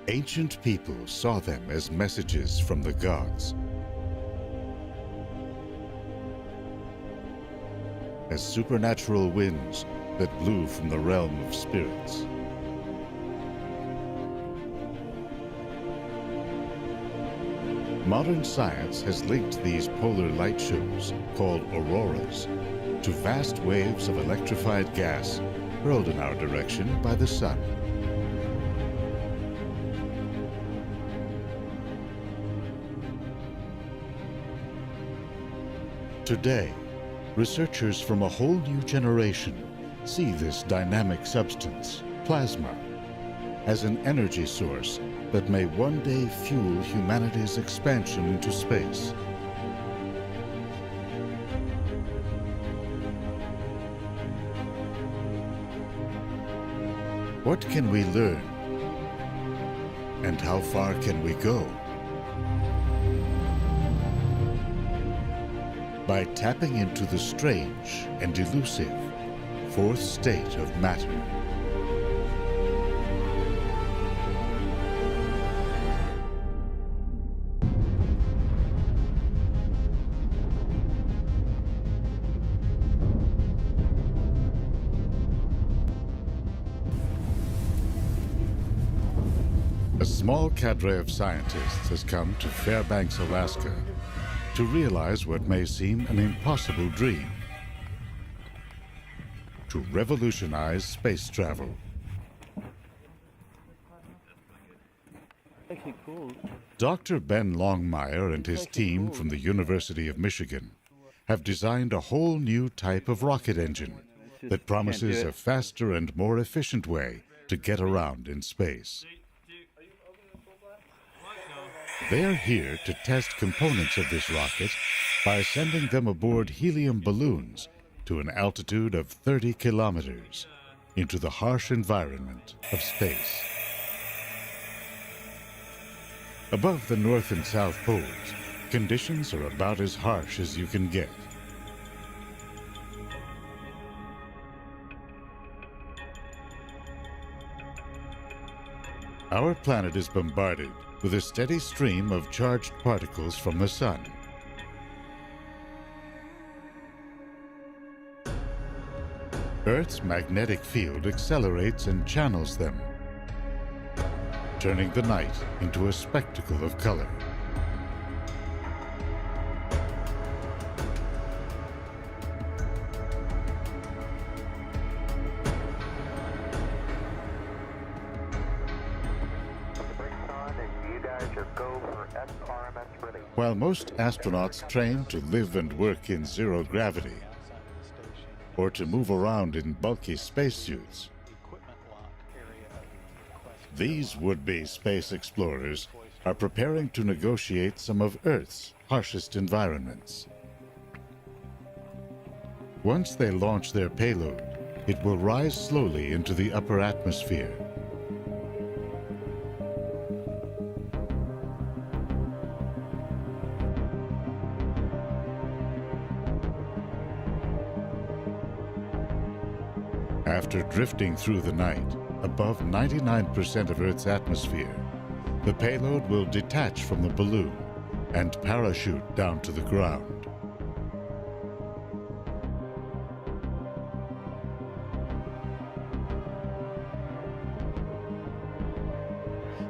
Ancient people saw them as messages from the gods, as supernatural winds that blew from the realm of spirits. Modern science has linked these polar light shows, called auroras, to vast waves of electrified gas hurled in our direction by the sun. Today, researchers from a whole new generation see this dynamic substance, plasma, as an energy source that may one day fuel humanity's expansion into space. What can we learn? And how far can we go? By tapping into the strange and elusive fourth state of matter. A small cadre of scientists has come to Fairbanks, Alaska, to realize what may seem an impossible dream: to revolutionize space travel. Dr. Ben Longmire and his team from the University of Michigan have designed a whole new type of rocket engine that promises a faster and more efficient way to get around in space. They are here to test components of this rocket by sending them aboard helium balloons to an altitude of 30 kilometers into the harsh environment of space. Above the North and South poles, conditions are about as harsh as you can get. Our planet is bombarded with a steady stream of charged particles from the sun. Earth's magnetic field accelerates and channels them, turning the night into a spectacle of color. While most astronauts train to live and work in zero gravity, or to move around in bulky spacesuits, these would-be space explorers are preparing to negotiate some of Earth's harshest environments. Once they launch their payload, it will rise slowly into the upper atmosphere. After drifting through the night, above 99% of Earth's atmosphere, the payload will detach from the balloon and parachute down to the ground.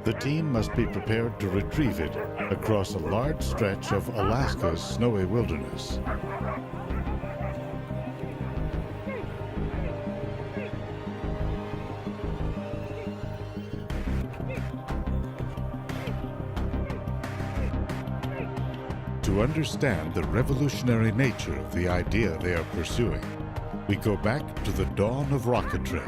The team must be prepared to retrieve it across a large stretch of Alaska's snowy wilderness. To understand the revolutionary nature of the idea they are pursuing, we go back to the dawn of rocketry.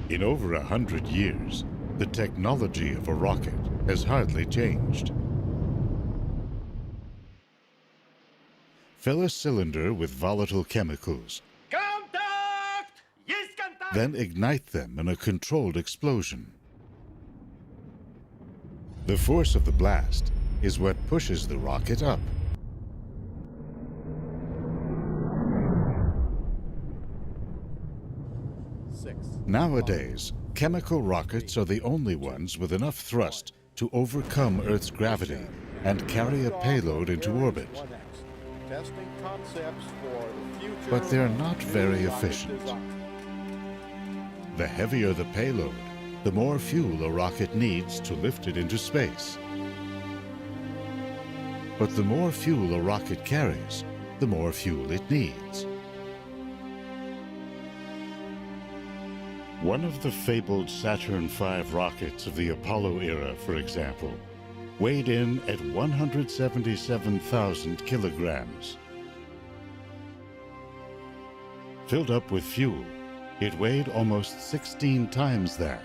In over 100 years, the technology of a rocket has hardly changed. Fill a cylinder with volatile chemicals. Contact! Yes, contact! Then ignite them in a controlled explosion. The force of the blast is what pushes the rocket up. Nowadays, chemical rockets are the only ones with enough thrust to overcome Earth's gravity and carry a payload into orbit. But they're not very efficient. The heavier the payload, the more fuel a rocket needs to lift it into space. But the more fuel a rocket carries, the more fuel it needs. One of the fabled Saturn V rockets of the Apollo era, for example, weighed in at 177,000 kilograms. Filled up with fuel, it weighed almost 16 times that.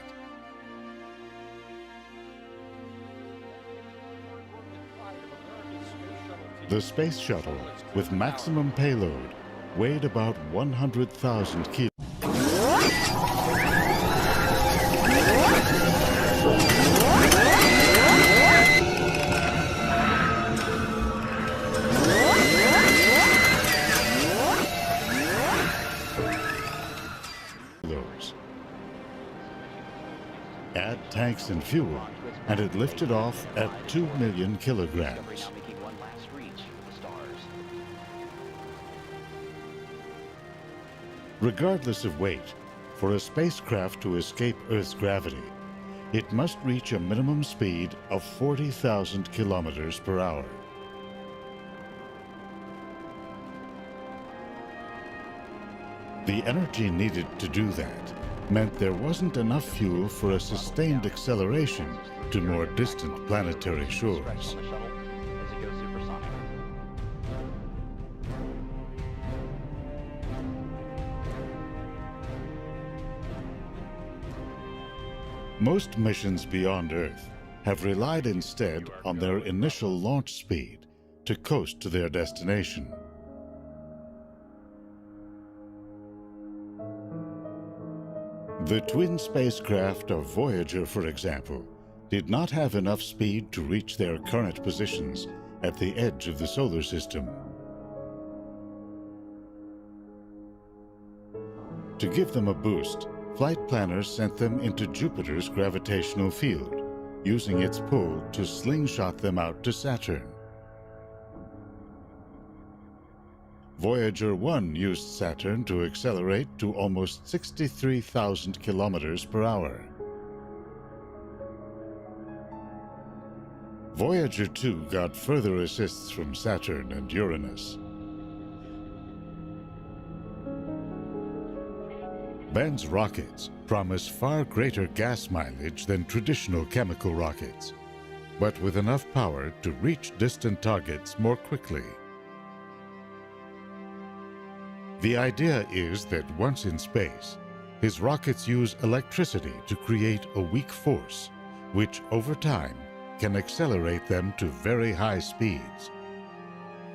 The space shuttle, with maximum payload, weighed about 100,000 kilos. Add tanks and fuel, and it lifted off at 2 million kilograms. Regardless of weight, for a spacecraft to escape Earth's gravity, it must reach a minimum speed of 40,000 kilometers per hour. The energy needed to do that meant there wasn't enough fuel for a sustained acceleration to more distant planetary shores. Most missions beyond Earth have relied instead on their initial launch speed to coast to their destination. The twin spacecraft of Voyager, for example, did not have enough speed to reach their current positions at the edge of the solar system. To give them a boost, flight planners sent them into Jupiter's gravitational field, using its pull to slingshot them out to Saturn. Voyager 1 used Saturn to accelerate to almost 63,000 kilometers per hour. Voyager 2 got further assists from Saturn and Uranus. Ben's rockets promise far greater gas mileage than traditional chemical rockets, but with enough power to reach distant targets more quickly. The idea is that once in space, his rockets use electricity to create a weak force, which over time can accelerate them to very high speeds.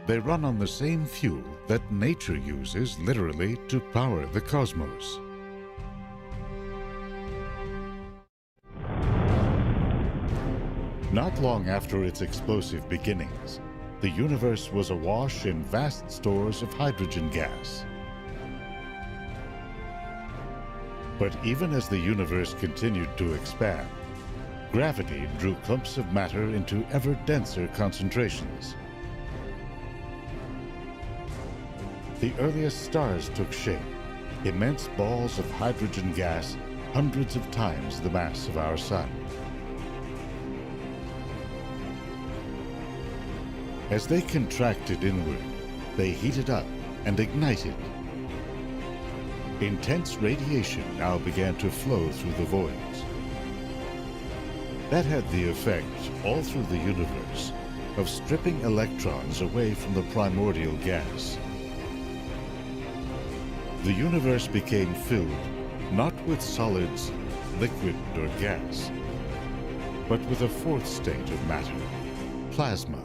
They run on the same fuel that nature uses literally to power the cosmos. Not long after its explosive beginnings, the universe was awash in vast stores of hydrogen gas. But even as the universe continued to expand, gravity drew clumps of matter into ever denser concentrations. The earliest stars took shape, immense balls of hydrogen gas hundreds of times the mass of our Sun. As they contracted inward, they heated up and ignited. Intense radiation now began to flow through the voids. That had the effect, all through the universe, of stripping electrons away from the primordial gas. The universe became filled not with solids, liquid or gas, but with a fourth state of matter, plasma.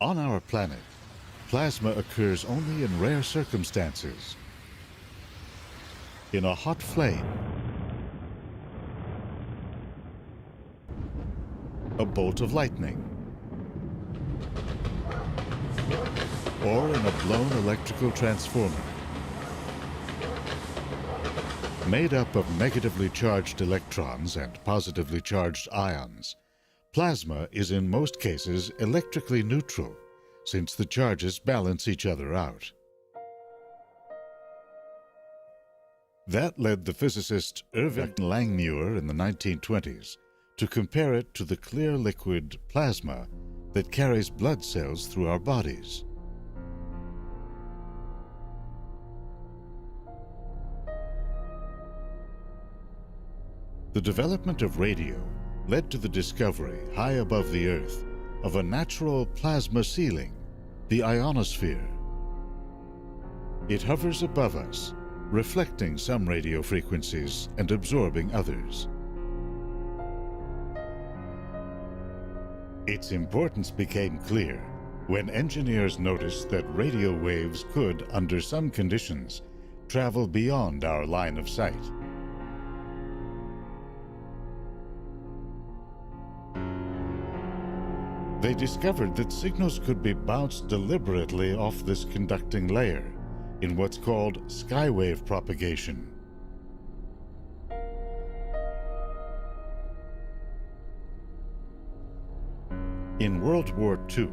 On our planet, plasma occurs only in rare circumstances. In a hot flame, a bolt of lightning, or in a blown electrical transformer. Made up of negatively charged electrons and positively charged ions, plasma is in most cases electrically neutral, since the charges balance each other out. That led the physicist Erwin Langmuir in the 1920s to compare it to the clear liquid plasma that carries blood cells through our bodies. The development of radio led to the discovery, high above the Earth, of a natural plasma ceiling, the ionosphere. It hovers above us, reflecting some radio frequencies and absorbing others. Its importance became clear when engineers noticed that radio waves could, under some conditions, travel beyond our line of sight. They discovered that signals could be bounced deliberately off this conducting layer in what's called skywave propagation. In World War II,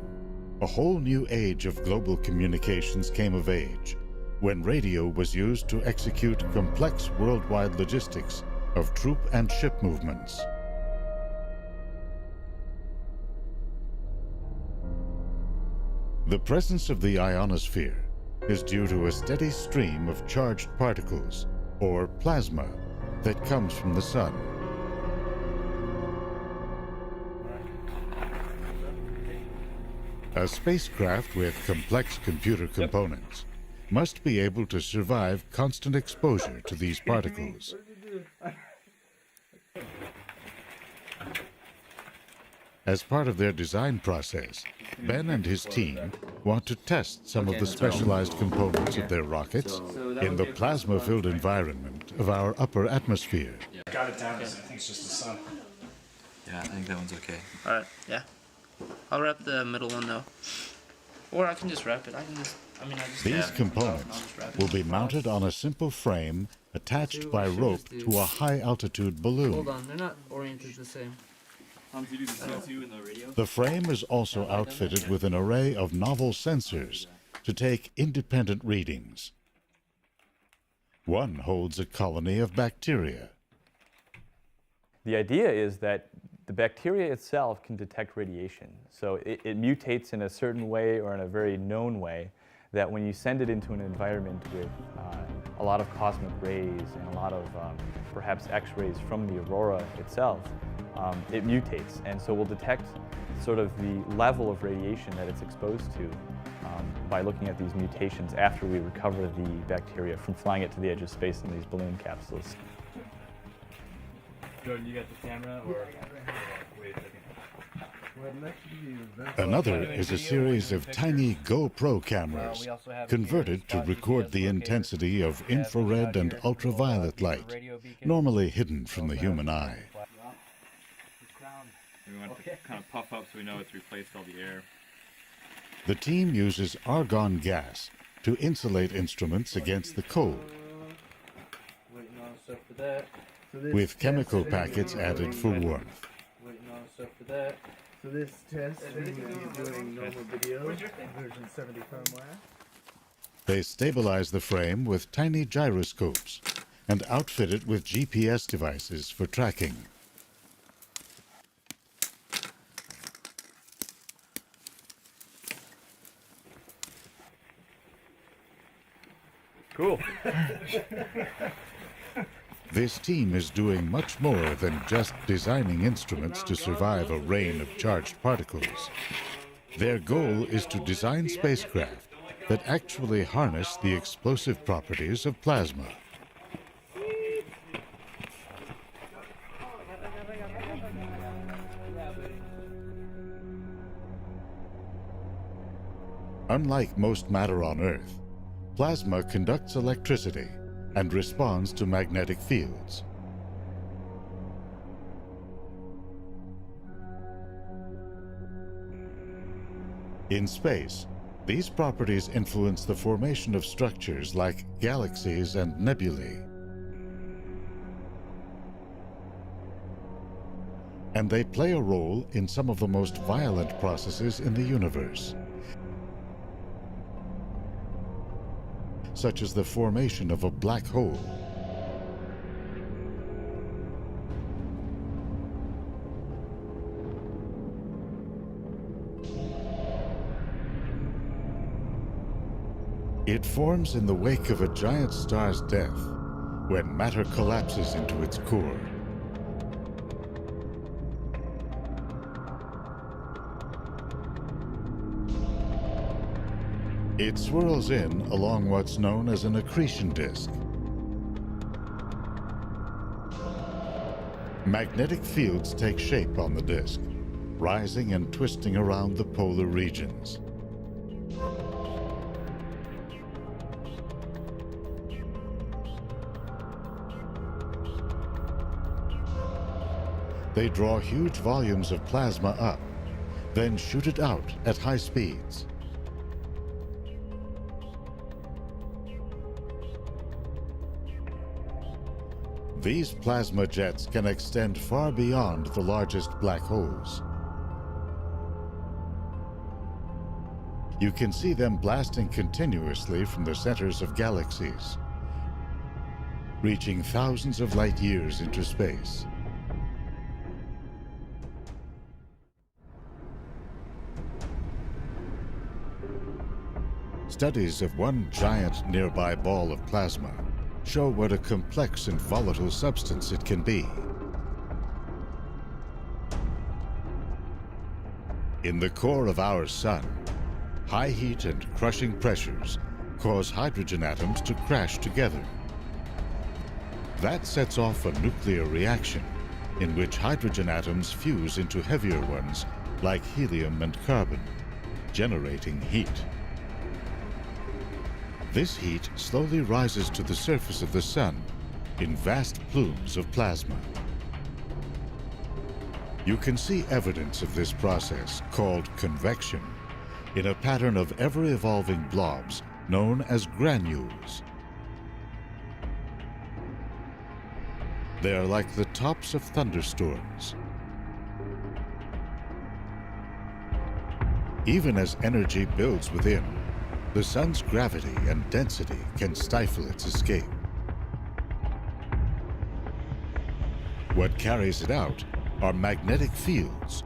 a whole new age of global communications came of age when radio was used to execute complex worldwide logistics of troop and ship movements. The presence of the ionosphere is due to a steady stream of charged particles, or plasma, that comes from the sun. A spacecraft with complex computer components must be able to survive constant exposure to these particles. As part of their design process, Ben and his team want to test some of the specialized components of their rockets in the plasma-filled environment of our upper atmosphere. Got it down, I think it's just the sun. Yeah, I think that one's okay. Alright, yeah. I'll wrap the middle one though. Or I can just wrap it. These components will be mounted on a simple frame attached by rope to a high-altitude balloon. Hold on, they're not oriented the same. The frame is also outfitted with an array of novel sensors to take independent readings. One holds a colony of bacteria. The idea is that the bacteria itself can detect radiation. So it mutates in a certain way or in a very known way that when you send it into an environment with a lot of cosmic rays and a lot of perhaps X-rays from the aurora itself, it mutates, and so we'll detect sort of the level of radiation that it's exposed to by looking at these mutations after we recover the bacteria from flying it to the edge of space in these balloon capsules. Jordan, you got the camera, or wait a second. Another is a series of tiny GoPro cameras converted to record the intensity of infrared and ultraviolet light, normally hidden from the human eye. We want it to kind of puff up so we know it's replaced all the air. The team uses argon gas to insulate instruments against the cold, with chemical packets added for warmth. So this test, we're doing normal video, version 70 firmware. They stabilize the frame with tiny gyroscopes and outfit it with GPS devices for tracking. Cool. This team is doing much more than just designing instruments to survive a rain of charged particles. Their goal is to design spacecraft that actually harness the explosive properties of plasma. Unlike most matter on Earth, plasma conducts electricity and responds to magnetic fields. In space, these properties influence the formation of structures like galaxies and nebulae. And they play a role in some of the most violent processes in the universe, such as the formation of a black hole. It forms in the wake of a giant star's death, when matter collapses into its core. It swirls in along what's known as an accretion disk. Magnetic fields take shape on the disk, rising and twisting around the polar regions. They draw huge volumes of plasma up, then shoot it out at high speeds. These plasma jets can extend far beyond the largest black holes. You can see them blasting continuously from the centers of galaxies, reaching thousands of light years into space. Studies of one giant nearby ball of plasma show what a complex and volatile substance it can be. In the core of our sun, high heat and crushing pressures cause hydrogen atoms to crash together. That sets off a nuclear reaction in which hydrogen atoms fuse into heavier ones like helium and carbon, generating heat. This heat slowly rises to the surface of the sun in vast plumes of plasma. You can see evidence of this process, called convection, in a pattern of ever-evolving blobs known as granules. They are like the tops of thunderstorms. Even as energy builds within, the sun's gravity and density can stifle its escape. What carries it out are magnetic fields.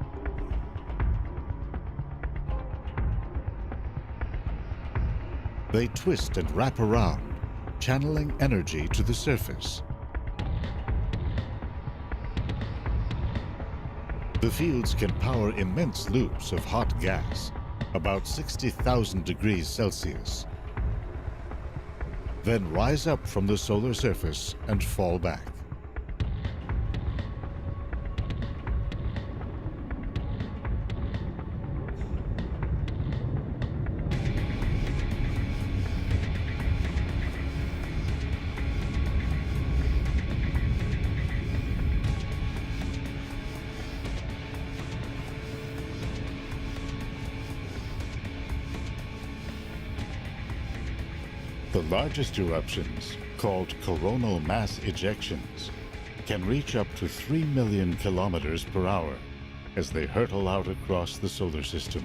They twist and wrap around, channeling energy to the surface. The fields can power immense loops of hot gas, about 60,000 degrees Celsius, then rise up from the solar surface and fall back. The largest eruptions, called coronal mass ejections, can reach up to 3 million kilometers per hour as they hurtle out across the solar system.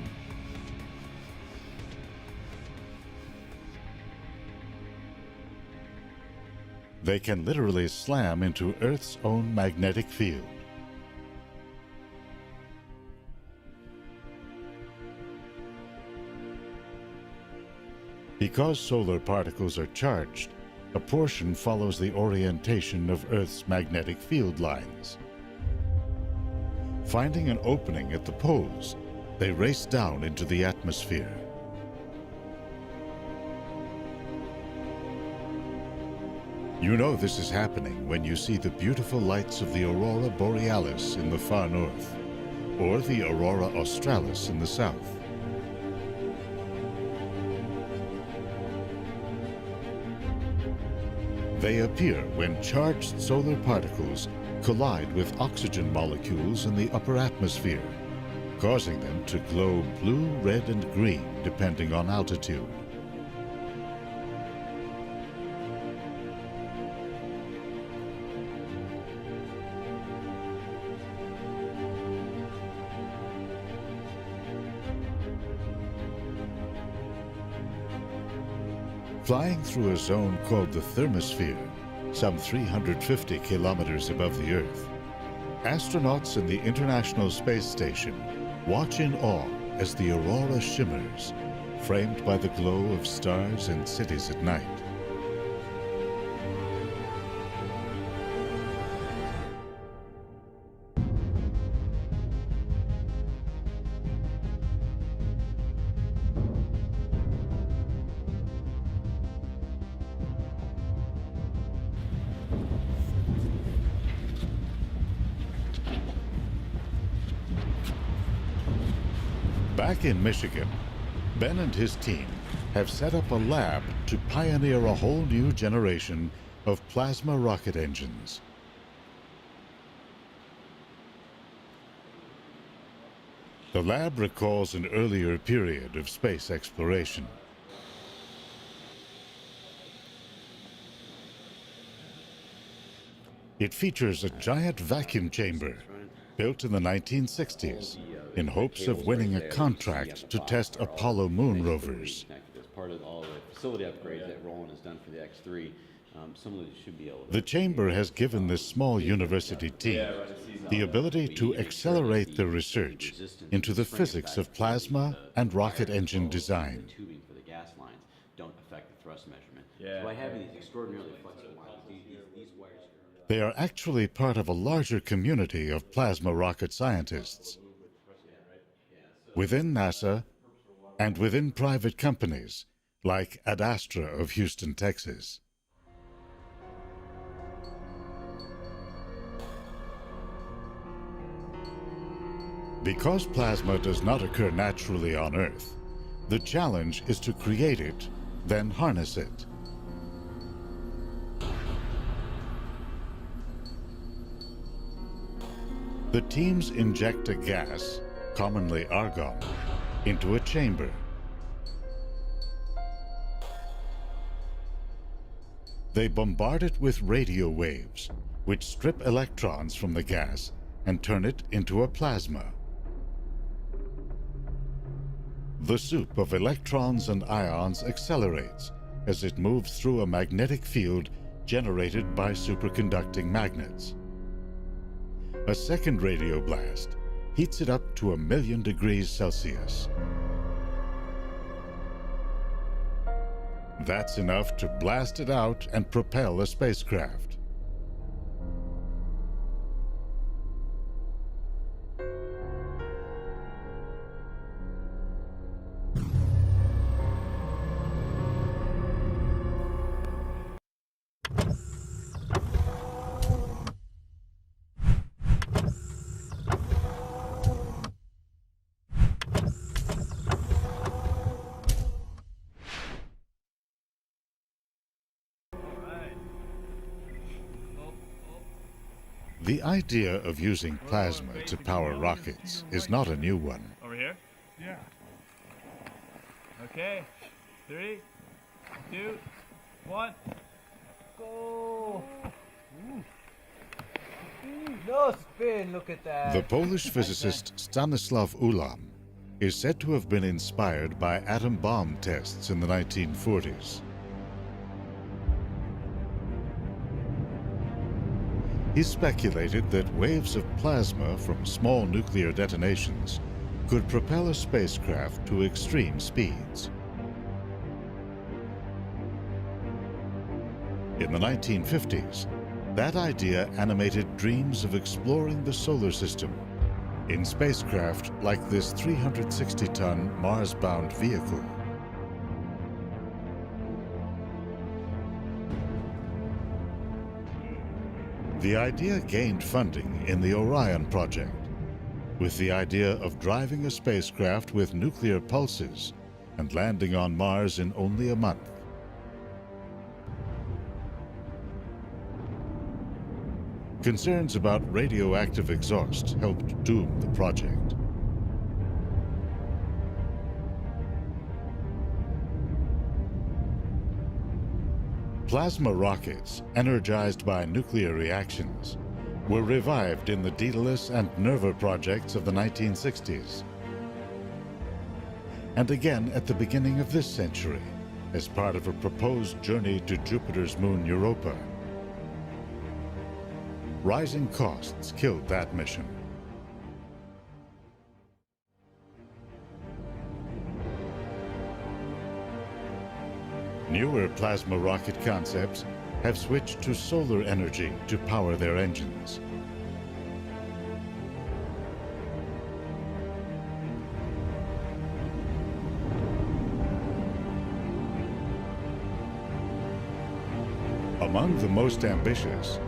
They can literally slam into Earth's own magnetic field. Because solar particles are charged, a portion follows the orientation of Earth's magnetic field lines. Finding an opening at the poles, they race down into the atmosphere. You know this is happening when you see the beautiful lights of the aurora borealis in the far north, or the aurora australis in the south. They appear when charged solar particles collide with oxygen molecules in the upper atmosphere, causing them to glow blue, red, and green depending on altitude. Flying through a zone called the thermosphere, some 350 kilometers above the Earth, astronauts in the International Space Station watch in awe as the aurora shimmers, framed by the glow of stars and cities at night. Back in Michigan, Ben and his team have set up a lab to pioneer a whole new generation of plasma rocket engines. The lab recalls an earlier period of space exploration. It features a giant vacuum chamber built in the 1960s in hopes of winning a contract to test Apollo moon rovers. As part of all the facility upgrades that Roland has done for the X3, some of these should be able to... The chamber has given this small university team the ability to accelerate their research into the physics of plasma and rocket engine design. The tubing for the gas lines don't affect the thrust measurement. So by having these extraordinarily flexible wires, these wires... They are actually part of a larger community of plasma rocket scientists within NASA and within private companies like Ad Astra of Houston, Texas. Because plasma does not occur naturally on Earth, the challenge is to create it, then harness it. The teams inject a gas, commonly argon, into a chamber. They bombard it with radio waves, which strip electrons from the gas and turn it into a plasma. The soup of electrons and ions accelerates as it moves through a magnetic field generated by superconducting magnets. A second radio blast heats it up to 1,000,000 degrees Celsius. That's enough to blast it out and propel a spacecraft. The idea of using plasma to power rockets is not a new one. Over here? Yeah. Okay. 3, 2, 1. Go! No spin, look at that. The Polish physicist Stanislaw Ulam is said to have been inspired by atom bomb tests in the 1940s. He speculated that waves of plasma from small nuclear detonations could propel a spacecraft to extreme speeds. In the 1950s, that idea animated dreams of exploring the solar system in spacecraft like this 360-ton Mars-bound vehicle. The idea gained funding in the Orion project, with the idea of driving a spacecraft with nuclear pulses and landing on Mars in only a month. Concerns about radioactive exhaust helped doom the project. Plasma rockets, energized by nuclear reactions, were revived in the Daedalus and Nerva projects of the 1960s. And again at the beginning of this century, as part of a proposed journey to Jupiter's moon Europa. Rising costs killed that mission. Newer plasma rocket concepts have switched to solar energy to power their engines. Among the most ambitious,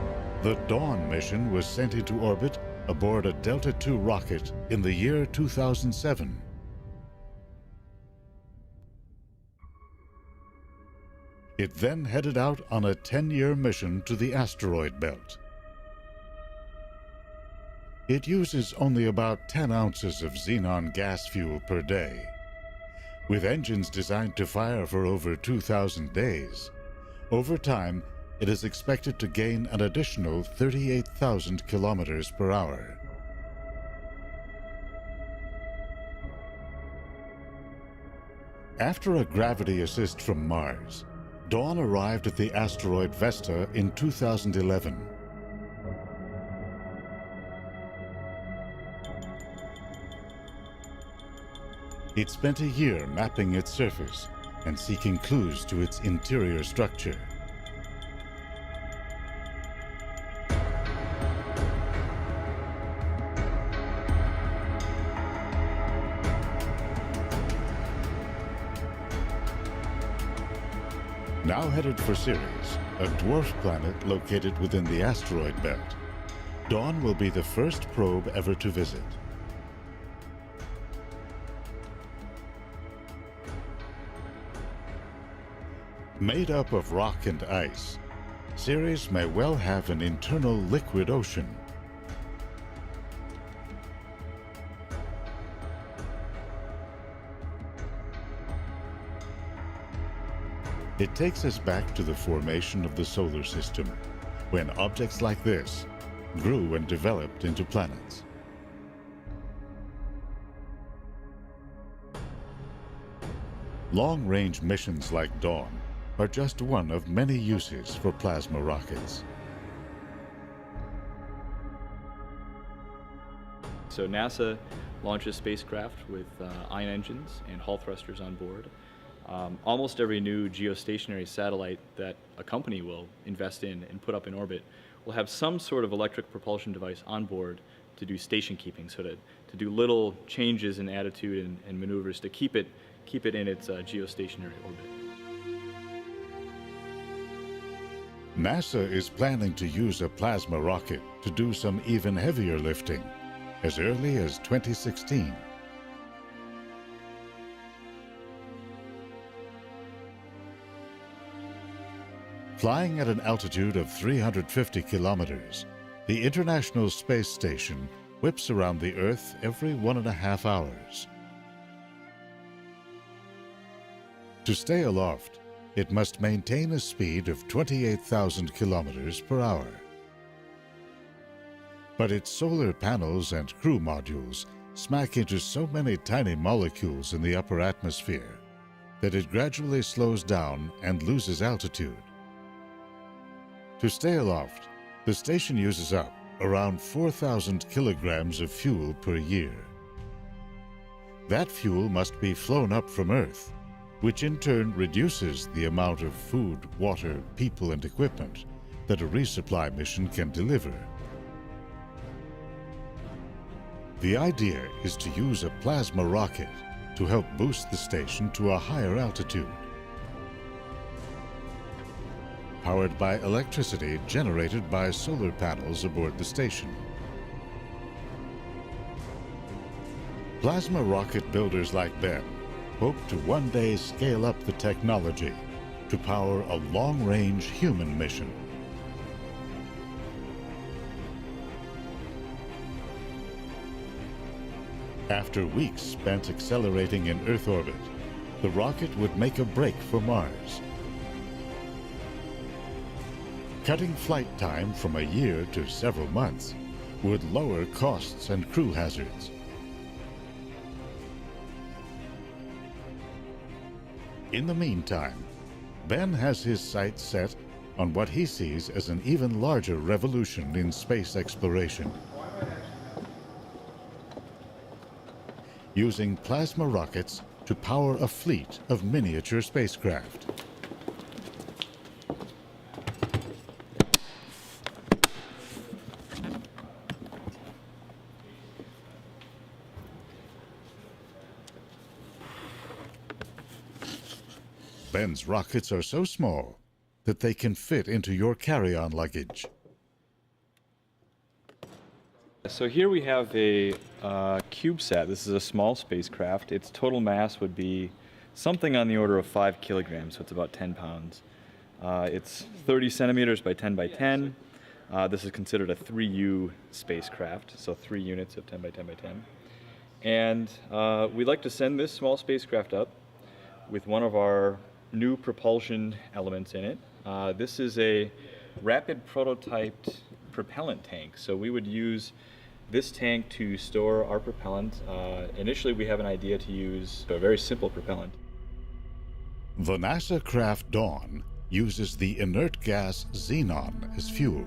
the Dawn mission was sent into orbit aboard a Delta II rocket in the year 2007. It then headed out on a 10-year mission to the asteroid belt. It uses only about 10 ounces of xenon gas fuel per day. With engines designed to fire for over 2,000 days, over time, it is expected to gain an additional 38,000 kilometers per hour. After a gravity assist from Mars, Dawn arrived at the asteroid Vesta in 2011. It spent a year mapping its surface and seeking clues to its interior structure. Now headed for Ceres, a dwarf planet located within the asteroid belt, Dawn will be the first probe ever to visit. Made up of rock and ice, Ceres may well have an internal liquid ocean. It takes us back to the formation of the solar system, when objects like this grew and developed into planets. Long-range missions like Dawn are just one of many uses for plasma rockets. So NASA launches spacecraft with ion engines and Hall thrusters on board. Almost every new geostationary satellite that a company will invest in and put up in orbit will have some sort of electric propulsion device on board to do station keeping, so to do little changes in attitude and maneuvers to keep it in its geostationary orbit. NASA is planning to use a plasma rocket to do some even heavier lifting as early as 2016. Flying at an altitude of 350 kilometers, the International Space Station whips around the Earth every 1.5 hours. To stay aloft, it must maintain a speed of 28,000 kilometers per hour. But its solar panels and crew modules smack into so many tiny molecules in the upper atmosphere that it gradually slows down and loses altitude. To stay aloft, the station uses up around 4,000 kilograms of fuel per year. That fuel must be flown up from Earth, which in turn reduces the amount of food, water, people, and equipment that a resupply mission can deliver. The idea is to use a plasma rocket to help boost the station to a higher altitude, powered by electricity generated by solar panels aboard the station. Plasma rocket builders like Ben hope to one day scale up the technology to power a long-range human mission. After weeks spent accelerating in Earth orbit, the rocket would make a break for Mars. Cutting flight time from a year to several months would lower costs and crew hazards. In the meantime, Ben has his sights set on what he sees as an even larger revolution in space exploration. Using plasma rockets to power a fleet of miniature spacecraft. Ben's rockets are so small that they can fit into your carry-on luggage. So here we have a CubeSat. This is a small spacecraft. Its total mass would be something on the order of 5 kilograms, so it's about 10 pounds. It's 30 centimeters by 10 by 10. This is considered a 3U spacecraft, so 3 units of 10 by 10 by 10. And we'd like to send this small spacecraft up with one of our new propulsion elements in it. This is a rapid prototyped propellant tank. So we would use this tank to store our propellant. Initially, we have an idea to use a very simple propellant. The NASA craft Dawn uses the inert gas xenon as fuel.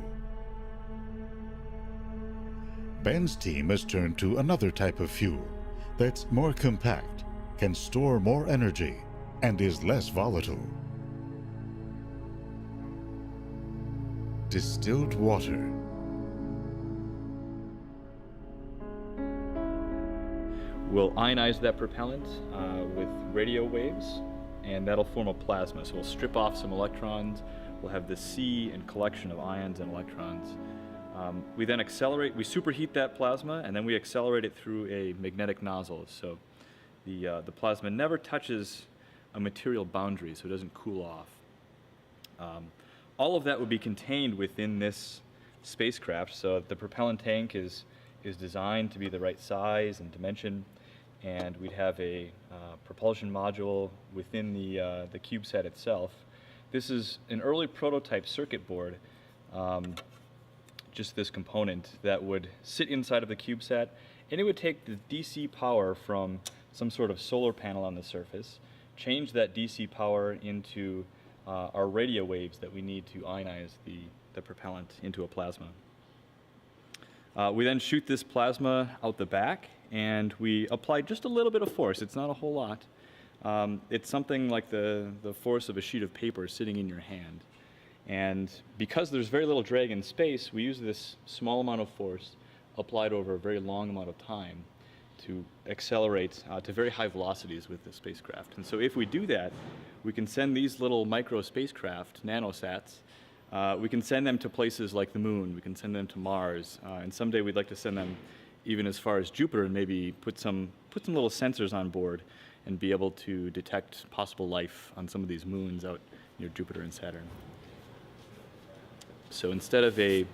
Ben's team has turned to another type of fuel that's more compact, can store more energy, and is less volatile. Distilled water. We'll ionize that propellant with radio waves, and that'll form a plasma. So we'll strip off some electrons. We'll have the sea and collection of ions and electrons. We then accelerate, we superheat that plasma, and then we accelerate it through a magnetic nozzle. So the plasma never touches a material boundary, so it doesn't cool off. All of that would be contained within this spacecraft, so the propellant tank is designed to be the right size and dimension, and we'd have a propulsion module within the CubeSat itself. This is an early prototype circuit board, just this component that would sit inside of the CubeSat, and it would take the DC power from some sort of solar panel on the surface, change that DC power into our radio waves that we need to ionize the propellant into a plasma. We then shoot this plasma out the back, and we apply just a little bit of force. It's not a whole lot. It's something like the force of a sheet of paper sitting in your hand. And because there's very little drag in space, we use this small amount of force applied over a very long amount of time to accelerate to very high velocities with the spacecraft. And so if we do that, we can send these little micro spacecraft, nanosats, we can send them to places like the moon, we can send them to Mars, and someday we'd like to send them even as far as Jupiter and maybe put some little sensors on board and be able to detect possible life on some of these moons out near Jupiter and Saturn. So instead of a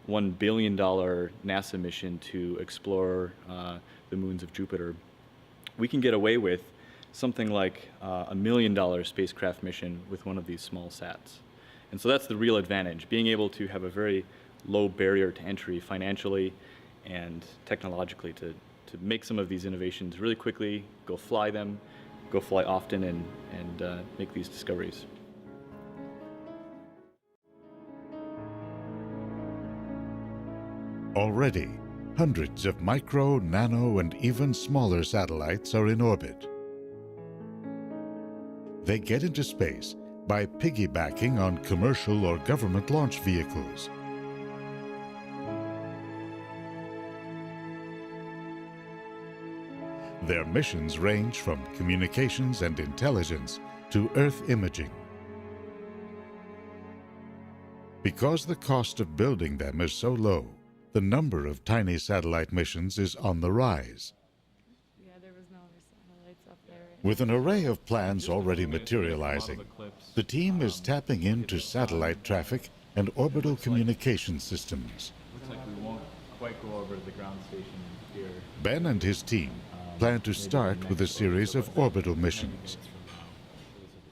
$1 billion NASA mission to explore the moons of Jupiter, we can get away with something like a $1 million spacecraft mission with one of these small sats. And so that's the real advantage, being able to have a very low barrier to entry financially and technologically to make some of these innovations really quickly, go fly them, go fly often, and make these discoveries. Already, hundreds of micro, nano, and even smaller satellites are in orbit. They get into space by piggybacking on commercial or government launch vehicles. Their missions range from communications and intelligence to Earth imaging. Because the cost of building them is so low, the number of tiny satellite missions is on the rise. Yeah, there was no other satellites up there. With an array of plans already materializing, the team is tapping into satellite traffic and orbital communication systems. Looks like we won't quite go over to the ground station here. Ben and his team plan to start with a series of orbital missions.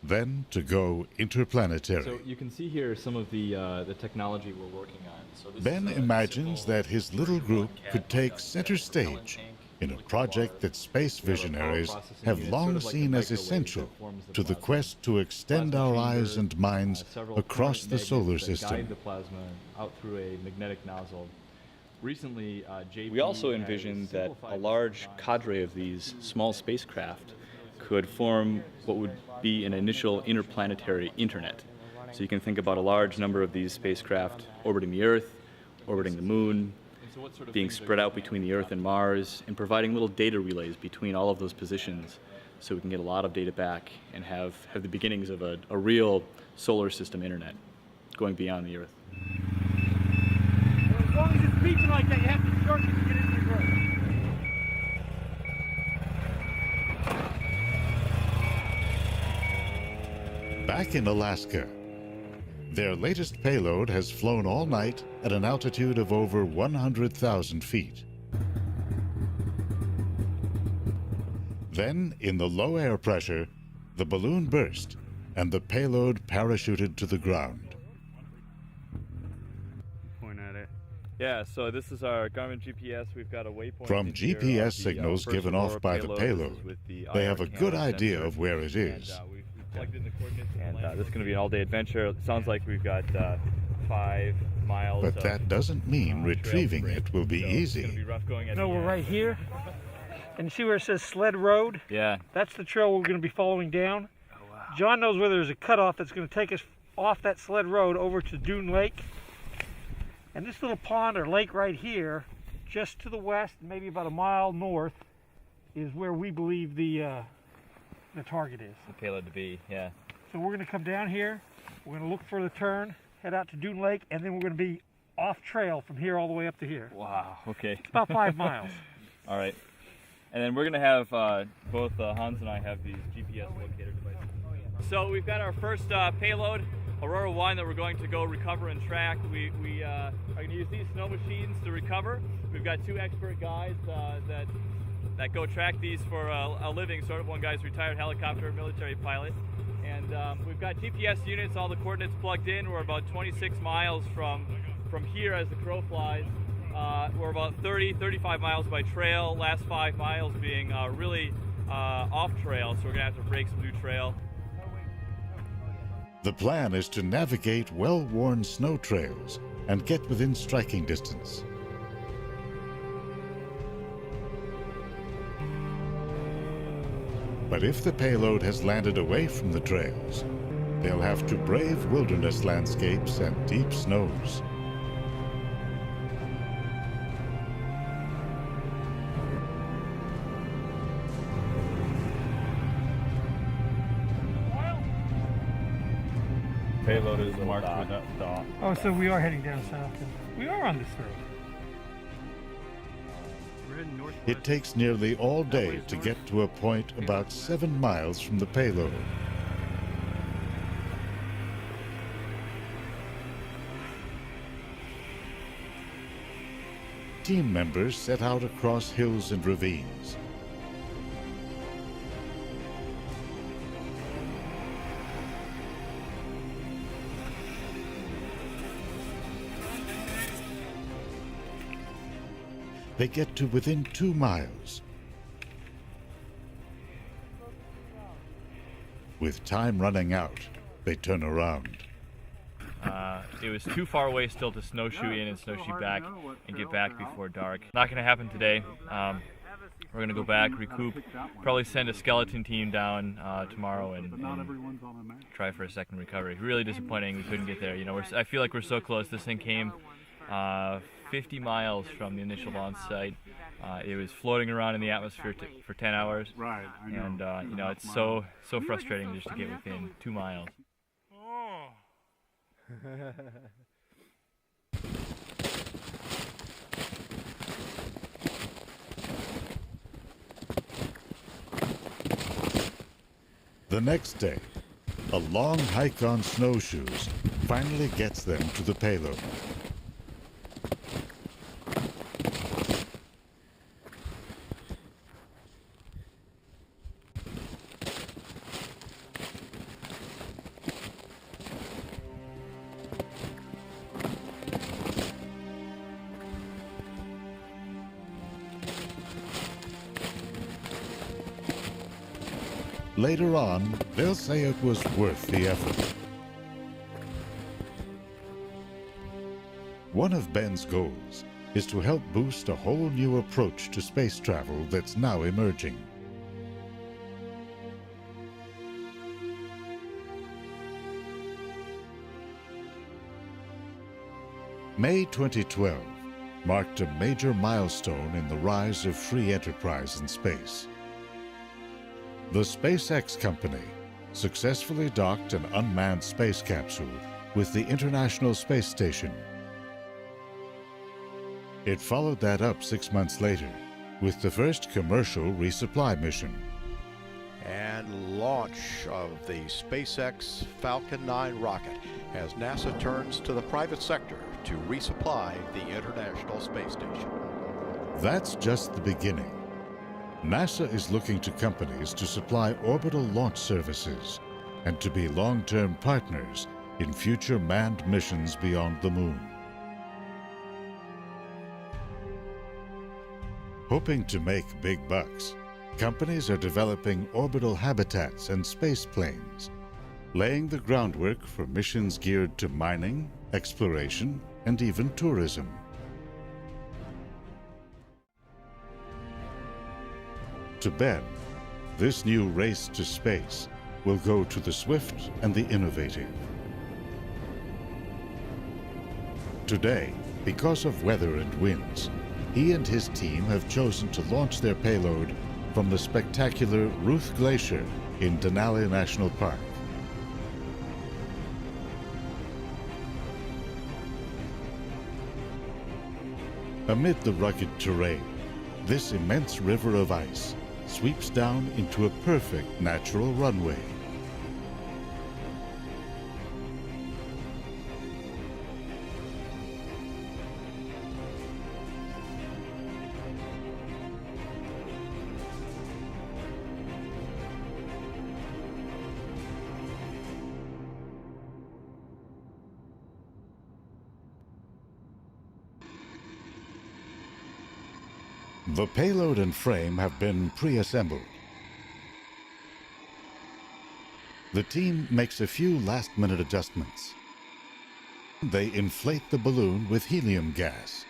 then to go interplanetary. So you can see here some of the technology we're working on. So this Ben is a imagines simple that his little group version of could CAD take product center that is a pellet stage tank in a with project water. that space We have a power visionaries processing have unit, long sort of like the seen as microwave essential that forms the to the plasma. quest to extend Plasma our eyes chamber, and minds several across current the solar magnets that system. guide the plasma out through a magnetic nozzle. Recently, JP We also has envisioned that simplified a this large design cadre of these small spacecraft could form what would be an initial interplanetary internet. So you can think about a large number of these spacecraft orbiting the Earth, orbiting the Moon, being spread out between the Earth and Mars, and providing little data relays between all of those positions so we can get a lot of data back and have the beginnings of a real solar system internet going beyond the Earth. As long as it's beaching like that, you have to shorten to get into the grove. Back in Alaska, their latest payload has flown all night at an altitude of over 100,000 feet. Then, in the low air pressure, the balloon burst and the payload parachuted to the ground. Point at it. Yeah, so this is our Garmin GPS. We've got a waypoint From in here of GPS the, signals first given Aurora off by the This is payload, with the they IR have a good camera idea sensor. of where it is. We've plugged in the coordinates. And this is going to be an all-day adventure. It sounds like we've got 5 miles. But of, that doesn't mean retrieving trail it will be so It's going easy. to be rough going at No, the we're end. right here. And see where it says Sled Road? Yeah. That's the trail we're going to be following down. Oh, wow. John knows where there's a cutoff that's going to take us off that Sled Road over to Dune Lake. And this little pond or lake right here, just to the west, maybe about a mile north, is where we believe the target is. The payload to be, yeah. So we're going to come down here, we're going to look for the turn, head out to Dune Lake, and then we're going to be off trail from here all the way up to here. Wow, okay. It's about 5 miles. All right. And then we're going to have, both Hans and I have these GPS locator devices. So we've got our first payload, Aurora 1, that we're going to go recover and track. We are going to use these snow machines to recover. We've got 2 expert guys that go track these for a living, sort of. One guy's a retired helicopter military pilot. And we've got GPS units, all the coordinates plugged in. We're about 26 miles from here as the crow flies. We're about 35 miles by trail, last 5 miles being really off trail, so we're going to have to break some new trail. The plan is to navigate well-worn snow trails and get within striking distance. But if the payload has landed away from the trails, they'll have to brave wilderness landscapes and deep snows. Payload is marked with a dot. Oh, so we are heading down south. We are on this road. We're heading northwest. It takes nearly all day to get to a point about 7 miles from the payload. Team members set out across hills and ravines. They get to within 2 miles. With time running out, they turn around. It was too far away still to snowshoe in and snowshoe back and get back before dark. Not going to happen today. We're going to go back, recoup, probably send a skeleton team down tomorrow and try for a second recovery. Really disappointing we couldn't get there. You know, I feel like we're so close. This thing came 50 miles from the initial launch site. It was floating around in the atmosphere for 10 hours. Right, I know. And you know, it's so frustrating just to get within 2 miles. Oh. The next day, a long hike on snowshoes finally gets them to the payload. Later on, they'll say it was worth the effort. One of Ben's goals is to help boost a whole new approach to space travel that's now emerging. May 2012 marked a major milestone in the rise of free enterprise in space. The SpaceX company successfully docked an unmanned space capsule with the International Space Station. It followed that up 6 months later with the first commercial resupply mission. And launch of the SpaceX Falcon 9 rocket as NASA turns to the private sector to resupply the International Space Station. That's just the beginning. NASA is looking to companies to supply orbital launch services and to be long-term partners in future manned missions beyond the moon. Hoping to make big bucks, companies are developing orbital habitats and space planes, laying the groundwork for missions geared to mining, exploration, and even tourism. To Ben, this new race to space will go to the swift and the innovative. Today, because of weather and winds, he and his team have chosen to launch their payload from the spectacular Ruth Glacier in Denali National Park. Amid the rugged terrain, this immense river of ice sweeps down into a perfect natural runway. The payload and frame have been pre-assembled. The team makes a few last-minute adjustments. They inflate the balloon with helium gas.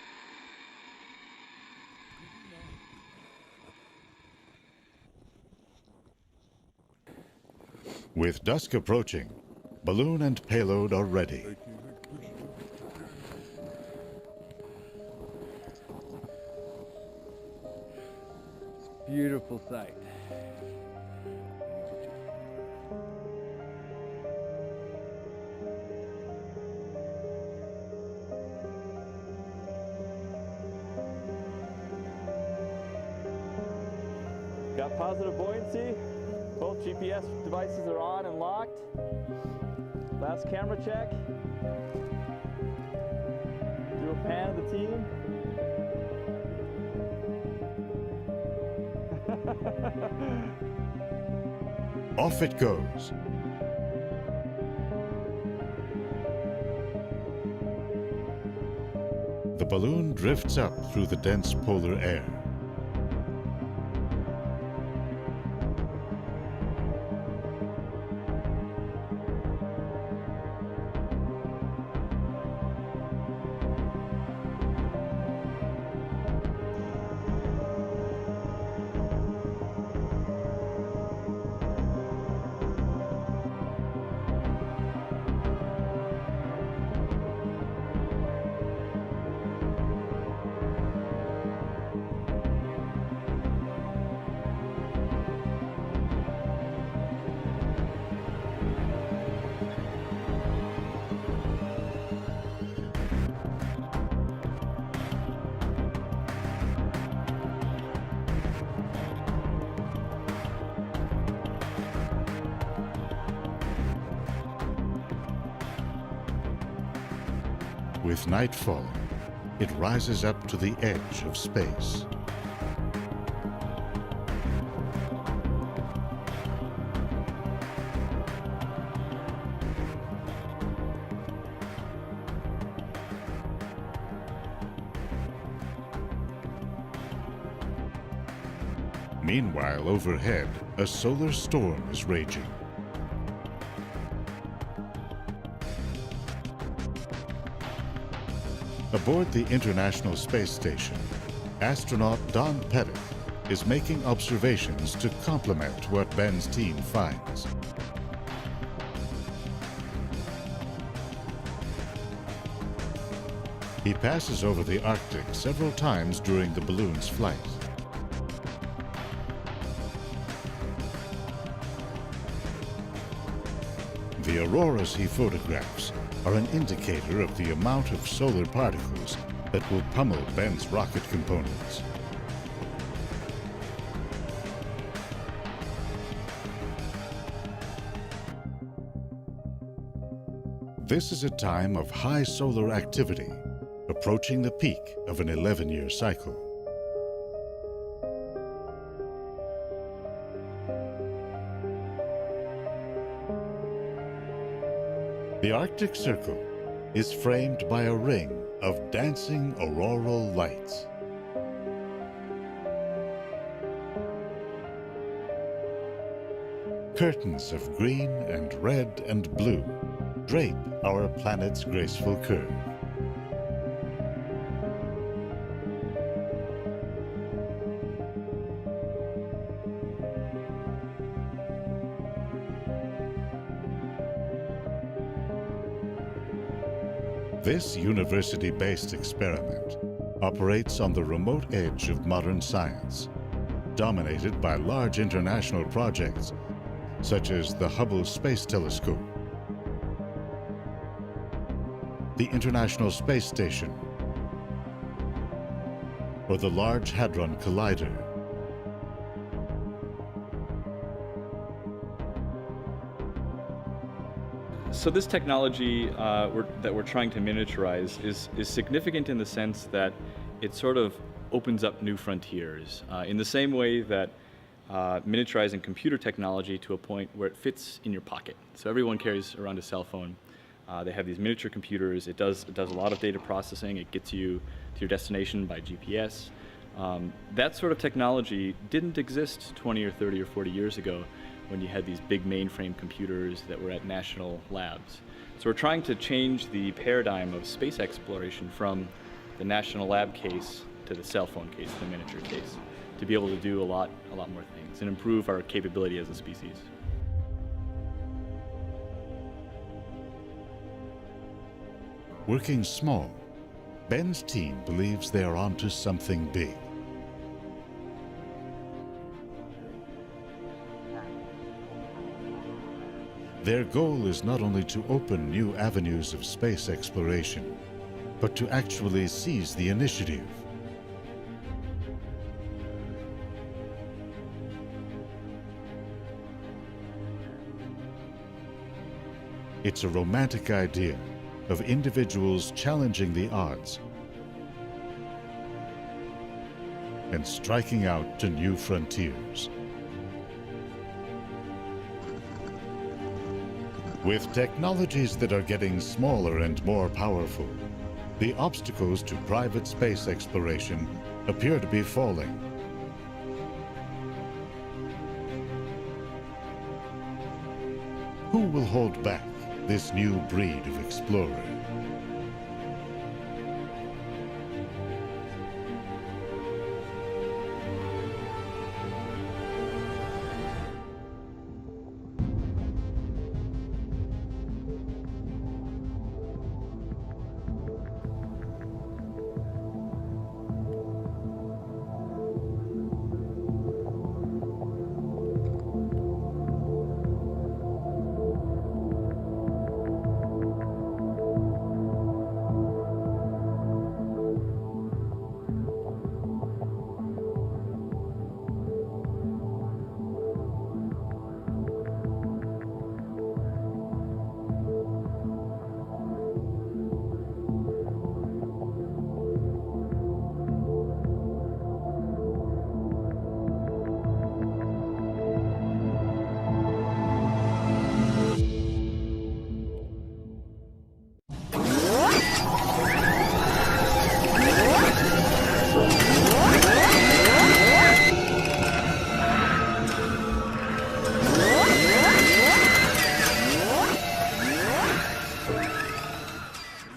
With dusk approaching, balloon and payload are ready. Beautiful sight. Got positive buoyancy. Both GPS devices are on and locked. Last camera check. Do a pan of the team. Off it goes. The balloon drifts up through the dense polar air. With night falling, it rises up to the edge of space. Meanwhile, overhead, a solar storm is raging. Aboard the International Space Station, astronaut Don Pettit is making observations to complement what Ben's team finds. He passes over the Arctic several times during the balloon's flight. The auroras he photographs are an indicator of the amount of solar particles that will pummel Ben's rocket components. This is a time of high solar activity, approaching the peak of an 11-year cycle. The Arctic Circle is framed by a ring of dancing auroral lights. Curtains of green and red and blue drape our planet's graceful curve. This university-based experiment operates on the remote edge of modern science, dominated by large international projects such as the Hubble Space Telescope, the International Space Station, or the Large Hadron Collider. So this technology that we're trying to miniaturize is significant in the sense that it sort of opens up new frontiers in the same way that miniaturizing computer technology to a point where it fits in your pocket. So everyone carries around a cell phone. They have these miniature computers. It does a lot of data processing. It gets you to your destination by GPS. That sort of technology didn't exist 20 or 30 or 40 years ago when you had these big mainframe computers that were at national labs. So we're trying to change the paradigm of space exploration from the national lab case to the cell phone case, the miniature case, to be able to do a lot more things and improve our capability as a species. Working small, Ben's team believes they are onto something big. Their goal is not only to open new avenues of space exploration, but to actually seize the initiative. It's a romantic idea of individuals challenging the odds and striking out to new frontiers. With technologies that are getting smaller and more powerful, the obstacles to private space exploration appear to be falling. Who will hold back this new breed of explorer?